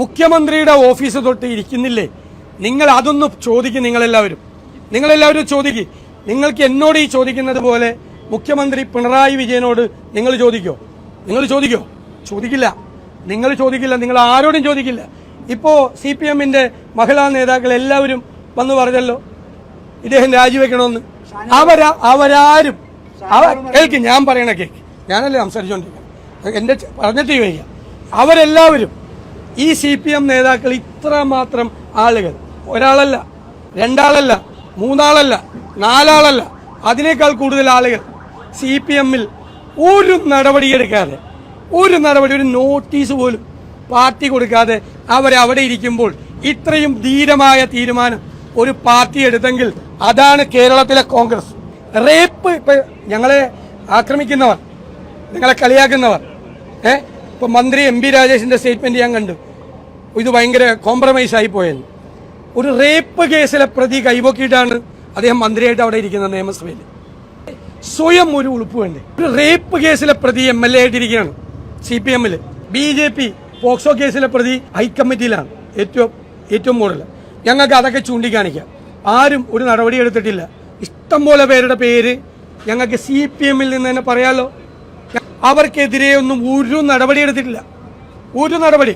മുഖ്യമന്ത്രിയുടെ ഓഫീസ് തൊട്ട് ഇരിക്കുന്നില്ലേ? നിങ്ങൾ അതൊന്ന് ചോദിക്കും. നിങ്ങളെല്ലാവരും ചോദിക്കും. നിങ്ങൾക്ക് എന്നോട് ഈ ചോദിക്കുന്നത് പോലെ മുഖ്യമന്ത്രി പിണറായി വിജയനോട് നിങ്ങൾ ചോദിക്കോ? ചോദിക്കില്ല. നിങ്ങൾ ആരോടും ചോദിക്കില്ല. ഇപ്പോ CPM-ന്റെ മഹിളാ നേതാക്കൾ എല്ലാവരും വന്ന് പറഞ്ഞല്ലോ ഇദ്ദേഹം രാജിവെക്കണമെന്ന്. അവരാരും കേൾക്ക്, ഞാൻ പറയണ കേക്ക്, ഞാനല്ലേ സംസാരിച്ചുകൊണ്ടിരിക്കുന്നത്, എന്റെ പറഞ്ഞിട്ട് വയ്യ. അവരെല്ലാവരും ഈ CPM നേതാക്കൾ ഇത്രമാത്രം ആളുകൾ, ഒരാളല്ല, രണ്ടാളല്ല, മൂന്നാളല്ല, നാലാളല്ല, അതിനേക്കാൾ കൂടുതൽ ആളുകൾ CPM-ൽ ഒരു നടപടിയെടുക്കാതെ, ഒരു നോട്ടീസ് പോലും പാർട്ടി കൊടുക്കാതെ അവരവിടെ ഇരിക്കുമ്പോൾ ഇത്രയും ധീരമായ തീരുമാനം ഒരു പാർട്ടി എടുത്തെങ്കിൽ അതാണ് കേരളത്തിലെ കോൺഗ്രസ്. റേപ്പ്, ഇപ്പൊ ഞങ്ങളെ ആക്രമിക്കുന്നവർ, നിങ്ങളെ കളിയാക്കുന്നവർ, ഇപ്പൊ മന്ത്രി MP രാജേഷിന്റെ സ്റ്റേറ്റ്മെന്റ് ഞാൻ കണ്ടു, ഇത് ഭയങ്കര കോംപ്രമൈസ് ആയി പോയെന്ന്. ഒരു റേപ്പ് കേസിലെ പ്രതി കൈപൊക്കിയിട്ടാണ് അദ്ദേഹം മന്ത്രിയായിട്ട് അവിടെ ഇരിക്കുന്നത് നിയമസഭയിൽ. സ്വയം ഒരു ഉളുപ്പ് വേണ്ടേ? ഒരു റേപ്പ് കേസിലെ പ്രതി MLA ആയിട്ടിരിക്കുകയാണ് CPM-ൽ. BJP പോക്സോ കേസിലെ പ്രതി ഹൈക്കമ്മിറ്റിയിലാണ് ഏറ്റവും കൂടുതൽ. ഞങ്ങൾക്ക് അതൊക്കെ ചൂണ്ടിക്കാണിക്കാം. ആരും ഒരു നടപടി എടുത്തിട്ടില്ല. ഇഷ്ടംപോലെ പേരുടെ പേര് ഞങ്ങൾക്ക് CPM-ൽ നിന്ന് തന്നെ പറയാലോ. അവർക്കെതിരെ ഒന്നും ഒരു നടപടി എടുത്തിട്ടില്ല. ഒരു നടപടി